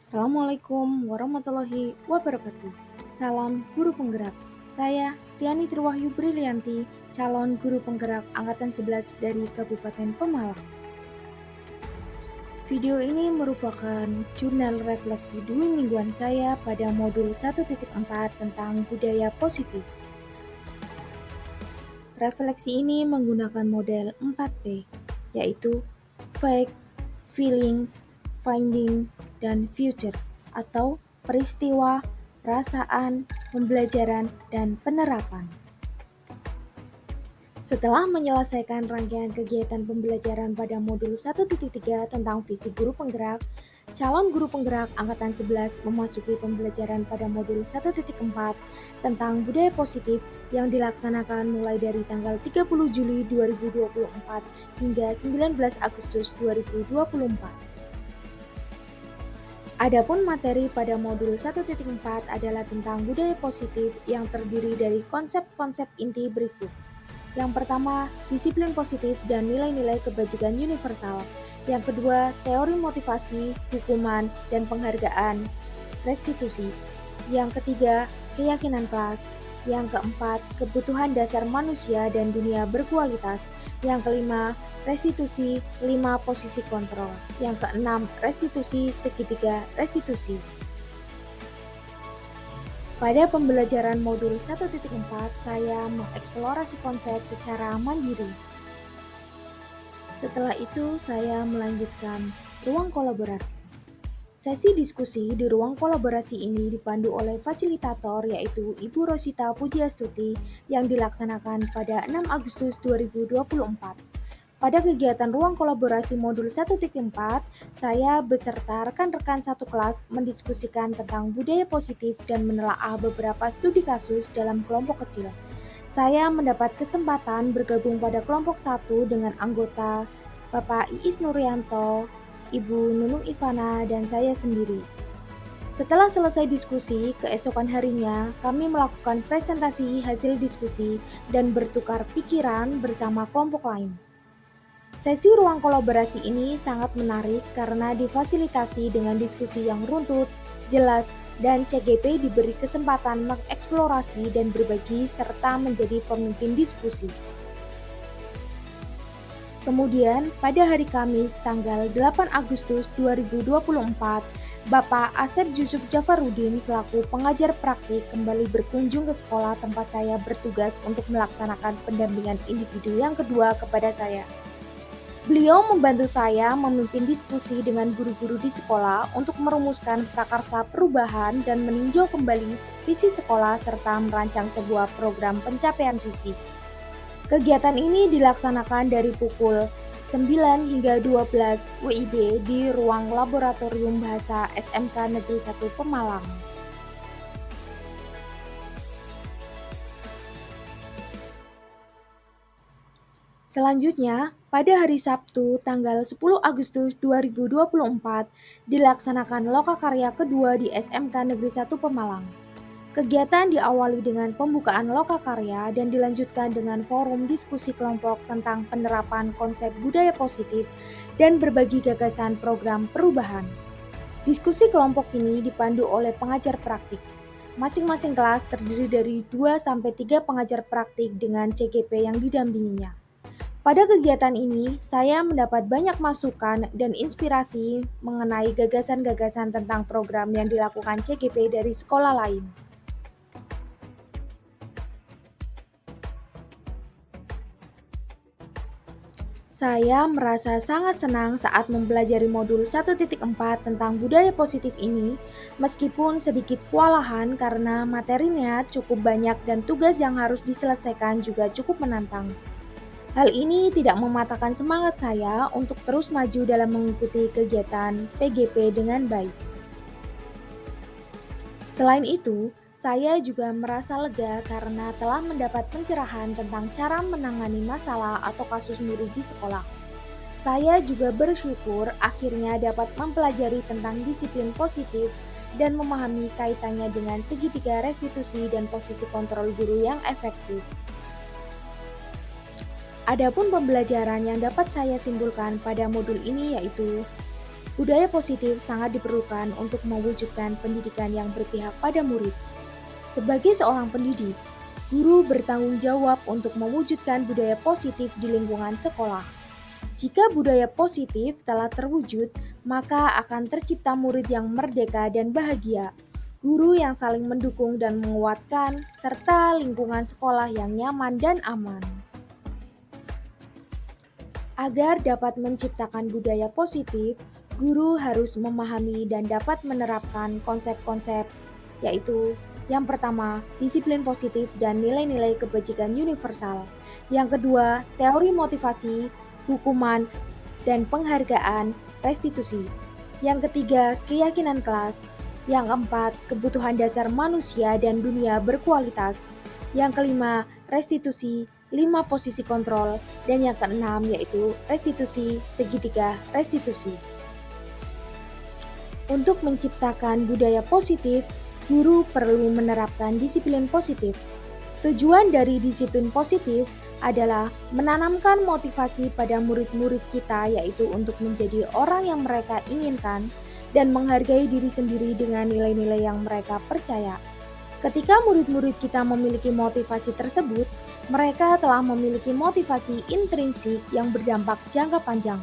Assalamualaikum warahmatullahi wabarakatuh. Salam Guru Penggerak. Saya Stiani Triwahyu Brilianti, calon Guru Penggerak Angkatan 11 dari Kabupaten Pemalang. Video ini merupakan jurnal refleksi dua mingguan saya pada modul 1.4 tentang budaya positif. Refleksi ini menggunakan model 4P, yaitu Fact, Feelings, Finding, dan Future, atau peristiwa, perasaan, pembelajaran, dan penerapan. Setelah menyelesaikan rangkaian kegiatan pembelajaran pada modul 1.3 tentang visi guru penggerak, calon guru penggerak Angkatan 11 memasuki pembelajaran pada modul 1.4 tentang budaya positif yang dilaksanakan mulai dari tanggal 30 Juli 2024 hingga 19 Agustus 2024. Adapun materi pada modul 1.4 adalah tentang budaya positif yang terdiri dari konsep-konsep inti berikut. Yang pertama, disiplin positif dan nilai-nilai kebajikan universal. Yang kedua, teori motivasi, hukuman, dan penghargaan, restitusi. Yang ketiga, keyakinan kelas. Yang keempat, kebutuhan dasar manusia dan dunia berkualitas. Yang kelima, restitusi 5 posisi kontrol. Yang keenam, restitusi segitiga restitusi. Pada pembelajaran modul 1.4, saya mengeksplorasi konsep secara mandiri. Setelah itu, saya melanjutkan ruang kolaborasi. Sesi diskusi di ruang kolaborasi ini dipandu oleh fasilitator yaitu Ibu Rosita Pujiastuti yang dilaksanakan pada 6 Agustus 2024. Pada kegiatan ruang kolaborasi modul 1.4, saya beserta rekan-rekan satu kelas mendiskusikan tentang budaya positif dan menelaah beberapa studi kasus dalam kelompok kecil. Saya mendapat kesempatan bergabung pada kelompok 1 dengan anggota Bapak Iis Nuryanto, Ibu Nunung Ivana, dan saya sendiri. Setelah selesai diskusi, keesokan harinya kami melakukan presentasi hasil diskusi dan bertukar pikiran bersama kelompok lain. Sesi ruang kolaborasi ini sangat menarik karena difasilitasi dengan diskusi yang runtut, jelas, dan CGP diberi kesempatan mengeksplorasi dan berbagi serta menjadi pemimpin diskusi. Kemudian, pada hari Kamis tanggal 8 Agustus 2024, Bapak Asep Yusuf Jafarudin selaku pengajar praktik kembali berkunjung ke sekolah tempat saya bertugas untuk melaksanakan pendampingan individu yang kedua kepada saya. Beliau membantu saya memimpin diskusi dengan guru-guru di sekolah untuk merumuskan prakarsa perubahan dan meninjau kembali visi sekolah serta merancang sebuah program pencapaian visi. Kegiatan ini dilaksanakan dari pukul 9 hingga 12 WIB di ruang Laboratorium Bahasa SMK Negeri 1 Pemalang. Selanjutnya, pada hari Sabtu tanggal 10 Agustus 2024 dilaksanakan lokakarya kedua di SMK Negeri 1 Pemalang. Kegiatan diawali dengan pembukaan lokakarya dan dilanjutkan dengan forum diskusi kelompok tentang penerapan konsep budaya positif dan berbagi gagasan program perubahan. Diskusi kelompok ini dipandu oleh pengajar praktik. Masing-masing kelas terdiri dari 2-3 pengajar praktik dengan CGP yang didampinginya. Pada kegiatan ini, saya mendapat banyak masukan dan inspirasi mengenai gagasan-gagasan tentang program yang dilakukan CGP dari sekolah lain. Saya merasa sangat senang saat mempelajari modul 1.4 tentang budaya positif ini, meskipun sedikit kewalahan karena materinya cukup banyak dan tugas yang harus diselesaikan juga cukup menantang. Hal ini tidak mematahkan semangat saya untuk terus maju dalam mengikuti kegiatan PGP dengan baik. Selain itu, saya juga merasa lega karena telah mendapat pencerahan tentang cara menangani masalah atau kasus murid di sekolah. Saya juga bersyukur akhirnya dapat mempelajari tentang disiplin positif dan memahami kaitannya dengan segitiga restitusi dan posisi kontrol guru yang efektif. Adapun pembelajaran yang dapat saya simpulkan pada modul ini yaitu Budaya positif sangat diperlukan untuk mewujudkan pendidikan yang berpihak pada murid. Sebagai seorang pendidik, guru bertanggung jawab untuk mewujudkan budaya positif di lingkungan sekolah. Jika budaya positif telah terwujud, maka akan tercipta murid yang merdeka dan bahagia, guru yang saling mendukung dan menguatkan, serta lingkungan sekolah yang nyaman dan aman. Agar dapat menciptakan budaya positif, guru harus memahami dan dapat menerapkan konsep-konsep, yaitu yang pertama, disiplin positif dan nilai-nilai kebajikan universal. Yang kedua, teori motivasi, hukuman, dan penghargaan, restitusi. Yang ketiga, keyakinan kelas. Yang keempat, kebutuhan dasar manusia dan dunia berkualitas. Yang kelima, restitusi, 5 posisi kontrol. Dan yang keenam yaitu restitusi, segitiga restitusi. Untuk menciptakan budaya positif, guru perlu menerapkan disiplin positif. Tujuan dari disiplin positif adalah menanamkan motivasi pada murid-murid kita, yaitu untuk menjadi orang yang mereka inginkan dan menghargai diri sendiri dengan nilai-nilai yang mereka percaya. Ketika murid-murid kita memiliki motivasi tersebut, mereka telah memiliki motivasi intrinsik yang berdampak jangka panjang.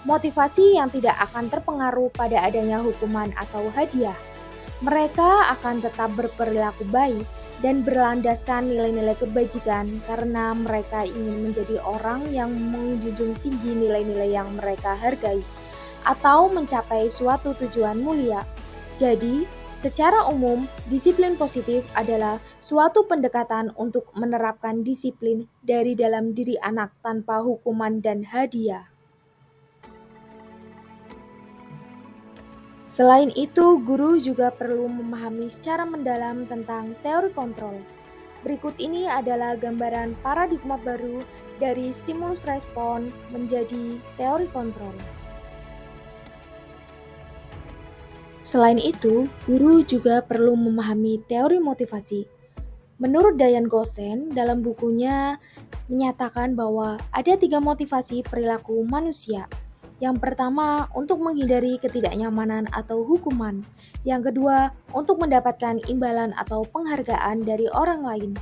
Motivasi yang tidak akan terpengaruh pada adanya hukuman atau hadiah. Mereka akan tetap berperilaku baik dan berlandaskan nilai-nilai kebajikan karena mereka ingin menjadi orang yang menjunjung tinggi nilai-nilai yang mereka hargai atau mencapai suatu tujuan mulia. Jadi, secara umum, disiplin positif adalah suatu pendekatan untuk menerapkan disiplin dari dalam diri anak tanpa hukuman dan hadiah. Selain itu, guru juga perlu memahami secara mendalam tentang teori kontrol. Berikut ini adalah gambaran paradigma baru dari stimulus respon menjadi teori kontrol. Selain itu, guru juga perlu memahami teori motivasi. Menurut Diane Gossen, dalam bukunya menyatakan bahwa ada 3 motivasi perilaku manusia. Yang pertama, untuk menghindari ketidaknyamanan atau hukuman. Yang kedua, untuk mendapatkan imbalan atau penghargaan dari orang lain.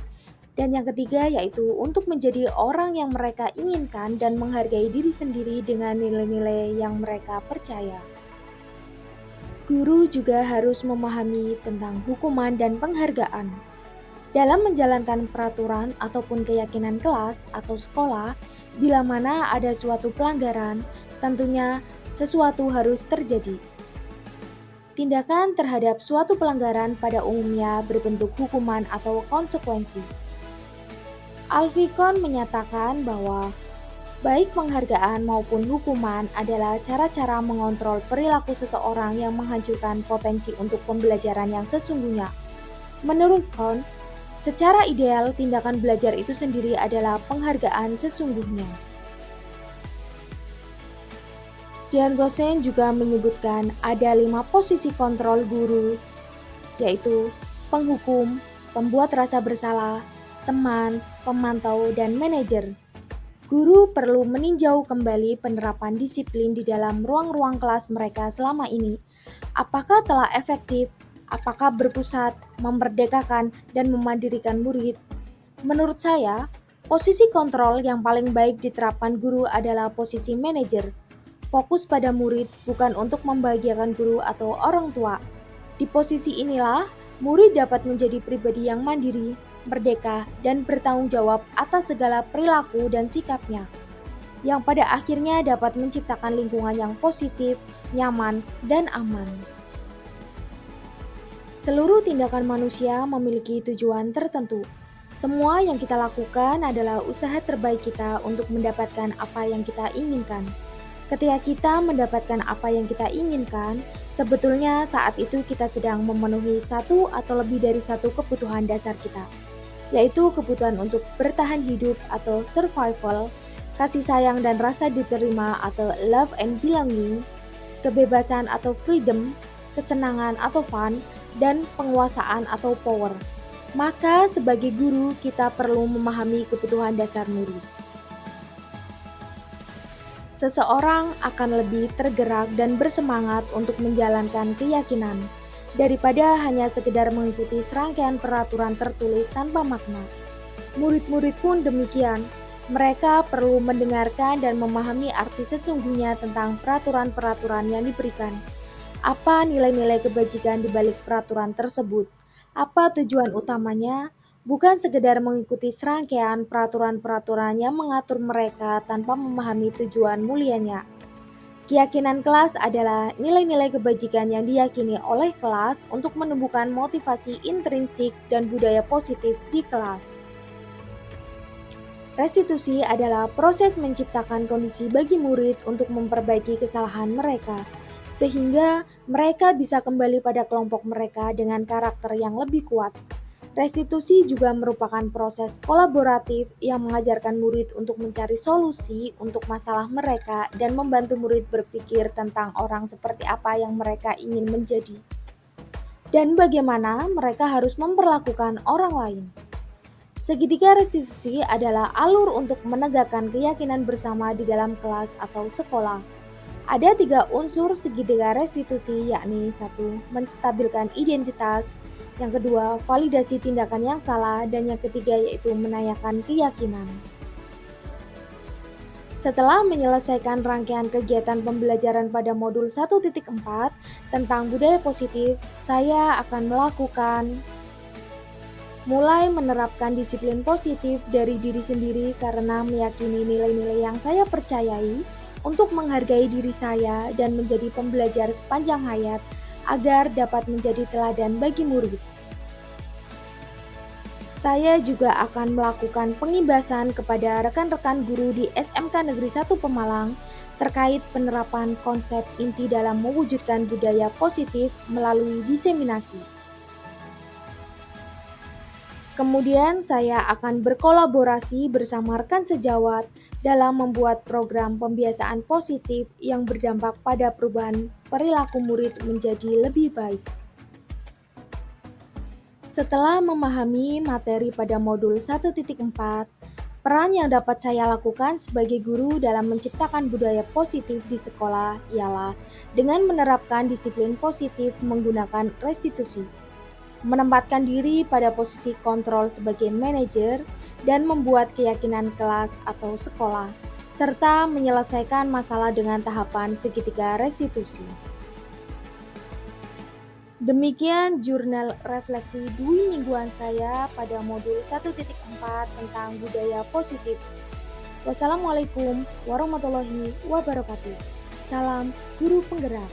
Dan yang ketiga yaitu untuk menjadi orang yang mereka inginkan dan menghargai diri sendiri dengan nilai-nilai yang mereka percaya. Guru juga harus memahami tentang hukuman dan penghargaan. Dalam menjalankan peraturan ataupun keyakinan kelas atau sekolah, bila mana ada suatu pelanggaran, tentunya sesuatu harus terjadi. Tindakan terhadap suatu pelanggaran pada umumnya berbentuk hukuman atau konsekuensi. Alfikon menyatakan bahwa baik penghargaan maupun hukuman adalah cara-cara mengontrol perilaku seseorang yang menghancurkan potensi untuk pembelajaran yang sesungguhnya. Menurut Kohn, secara ideal tindakan belajar itu sendiri adalah penghargaan sesungguhnya. Diane Gossen juga menyebutkan ada 5 posisi kontrol guru, yaitu penghukum, pembuat rasa bersalah, teman, pemantau, dan manajer. Guru perlu meninjau kembali penerapan disiplin di dalam ruang-ruang kelas mereka selama ini. Apakah telah efektif? Apakah berpusat, memerdekakan, dan memandirikan murid? Menurut saya, posisi kontrol yang paling baik diterapkan guru adalah posisi manajer. Fokus pada murid bukan untuk membahagiakan guru atau orang tua. Di posisi inilah, murid dapat menjadi pribadi yang mandiri, merdeka, dan bertanggung jawab atas segala perilaku dan sikapnya, yang pada akhirnya dapat menciptakan lingkungan yang positif, nyaman, dan aman. Seluruh tindakan manusia memiliki tujuan tertentu. Semua yang kita lakukan adalah usaha terbaik kita untuk mendapatkan apa yang kita inginkan. Ketika kita mendapatkan apa yang kita inginkan, sebetulnya saat itu kita sedang memenuhi satu atau lebih dari satu kebutuhan dasar kita, yaitu kebutuhan untuk bertahan hidup atau survival, kasih sayang dan rasa diterima atau love and belonging, kebebasan atau freedom, kesenangan atau fun, dan penguasaan atau power. Maka sebagai guru kita perlu memahami kebutuhan dasar murid. Seseorang akan lebih tergerak dan bersemangat untuk menjalankan keyakinan daripada hanya sekedar mengikuti serangkaian peraturan tertulis tanpa makna. Murid-murid pun demikian. Mereka perlu mendengarkan dan memahami arti sesungguhnya tentang peraturan-peraturan yang diberikan. Apa nilai-nilai kebajikan di balik peraturan tersebut? Apa tujuan utamanya? Bukan sekedar mengikuti serangkaian peraturan-peraturan yang mengatur mereka tanpa memahami tujuan mulianya. Keyakinan kelas adalah nilai-nilai kebajikan yang diyakini oleh kelas untuk menumbuhkan motivasi intrinsik dan budaya positif di kelas. Restitusi adalah proses menciptakan kondisi bagi murid untuk memperbaiki kesalahan mereka, sehingga mereka bisa kembali pada kelompok mereka dengan karakter yang lebih kuat. Restitusi juga merupakan proses kolaboratif yang mengajarkan murid untuk mencari solusi untuk masalah mereka dan membantu murid berpikir tentang orang seperti apa yang mereka ingin menjadi, dan bagaimana mereka harus memperlakukan orang lain. Segitiga restitusi adalah alur untuk menegakkan keyakinan bersama di dalam kelas atau sekolah. Ada 3 unsur segitiga restitusi, yakni 1. Menstabilkan identitas, yang kedua, validasi tindakan yang salah, dan yang ketiga yaitu menanyakan keyakinan. Setelah menyelesaikan rangkaian kegiatan pembelajaran pada modul 1.4 tentang budaya positif, saya akan mulai menerapkan disiplin positif dari diri sendiri karena meyakini nilai-nilai yang saya percayai untuk menghargai diri saya dan menjadi pembelajar sepanjang hayat agar dapat menjadi teladan bagi murid. Saya juga akan melakukan pengibasan kepada rekan-rekan guru di SMK Negeri 1 Pemalang terkait penerapan konsep inti dalam mewujudkan budaya positif melalui diseminasi. Kemudian saya akan berkolaborasi bersama rekan sejawat dalam membuat program pembiasaan positif yang berdampak pada perubahan perilaku murid menjadi lebih baik. Setelah memahami materi pada modul 1.4, peran yang dapat saya lakukan sebagai guru dalam menciptakan budaya positif di sekolah ialah dengan menerapkan disiplin positif menggunakan restitusi, menempatkan diri pada posisi kontrol sebagai manajer, dan membuat keyakinan kelas atau sekolah, serta menyelesaikan masalah dengan tahapan segitiga restitusi. Demikian jurnal refleksi dui mingguan saya pada modul 1.4 tentang budaya positif. Wassalamualaikum warahmatullahi wabarakatuh. Salam Guru Penggerak.